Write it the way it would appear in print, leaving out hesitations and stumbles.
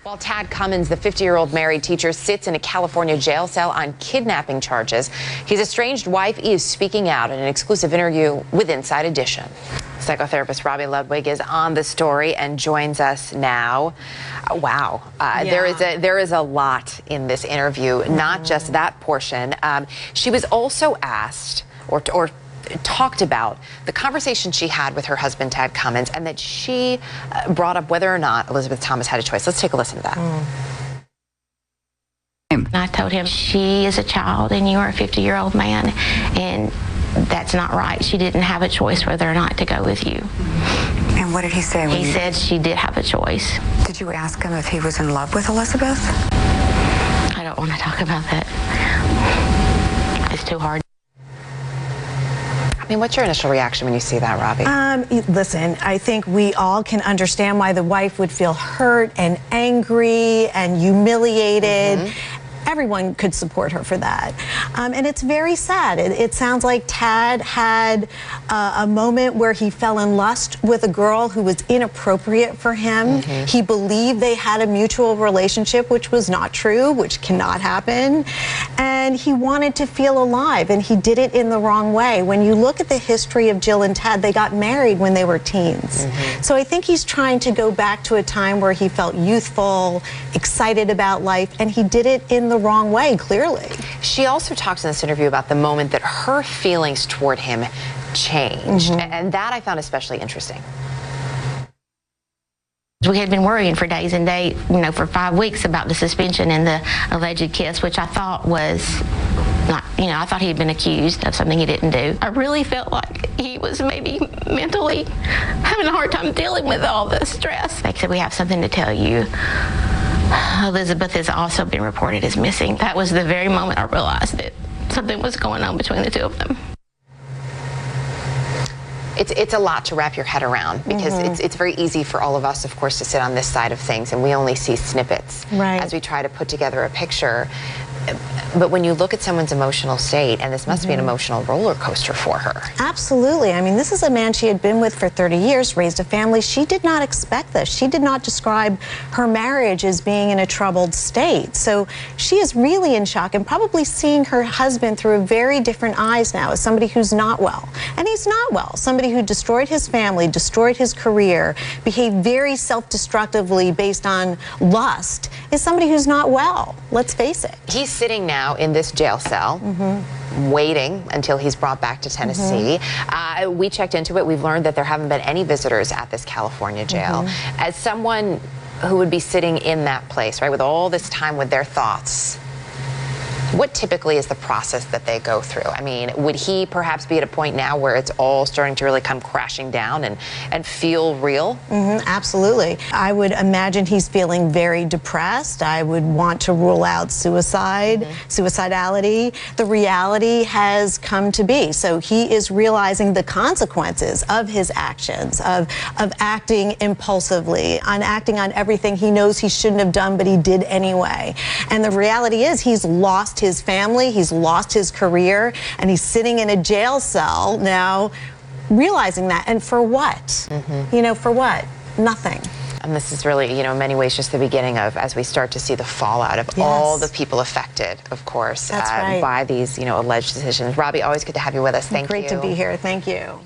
While Tad Cumming, the 50-year-old married teacher, sits in a California jail cell on kidnapping charges, his estranged wife is speaking out in an exclusive interview with Inside Edition. Psychotherapist Robi Ludwig is on the story and joins us now. Wow. There is a lot in this interview, not just that portion. She was also asked or talked about the conversation she had with her husband, Tad Cumming, and that she brought up whether or not Elizabeth Thomas had a choice. Let's take a listen to that. I told him, she is a child and you are a 50-year-old man, and that's not right. She didn't have a choice whether or not to go with you. And what did he say? He said she did have a choice. Did you ask him if he was in love with Elizabeth? I don't want to talk about that. It's too hard. I mean, what's your initial reaction when you see that, Robi? Listen, I think we all can understand why the wife would feel hurt and angry and humiliated. Everyone could support her for that. And it's very sad. It sounds like Tad had a moment where he fell in lust with a girl who was inappropriate for him. He believed they had a mutual relationship, which was not true, which cannot happen. And he wanted to feel alive, and he did it in the wrong way. When you look at the history of Jill and Tad, they got married when they were teens. So I think he's trying to go back to a time where he felt youthful, excited about life, and he did it in the wrong way, clearly. She also talks in this interview about the moment that her feelings toward him changed, and that I found especially interesting. We had been worrying for days and days, for 5 weeks about the suspension and the alleged kiss, which I thought was not, I thought he had been accused of something he didn't do. I really felt like he was maybe mentally having a hard time dealing with all the stress. They said, we have something to tell you. Elizabeth has also been reported as missing. That was the very moment I realized that something was going on between the two of them. It's a lot to wrap your head around, because it's very easy for all of us, of course, to sit on this side of things, and we only see snippets as we try to put together a picture. But when you look at someone's emotional state, and this must be an emotional roller coaster for her. Absolutely. I mean, this is a man she had been with for 30 years, raised a family. She did not expect this. She did not describe her marriage as being in a troubled state. So she is really in shock and probably seeing her husband through very different eyes now, as somebody who's not well. And he's not well. Somebody who destroyed his family, destroyed his career, behaved very self-destructively based on lust, is somebody who's not well. Let's face it. He's sitting now in this jail cell, waiting until he's brought back to Tennessee. We checked into it. We've learned that there haven't been any visitors at this California jail. As someone who would be sitting in that place, right, with all this time with their thoughts, what typically is the process that they go through? I mean, would he perhaps be at a point now where it's all starting to really come crashing down and feel real? Absolutely. I would imagine he's feeling very depressed. I would want to rule out suicide, suicidality. The reality has come to be. So he is realizing the consequences of his actions, of acting impulsively, on acting on everything he knows he shouldn't have done, but he did anyway. And the reality is he's lost his family, he's lost his career, and he's sitting in a jail cell now realizing that. And for what? For what? Nothing. And this is really, in many ways just the beginning of, as we start to see the fallout of all the people affected, of course, by these, alleged decisions. Robi, always good to have you with us. Thank you. Great to be here. Thank you.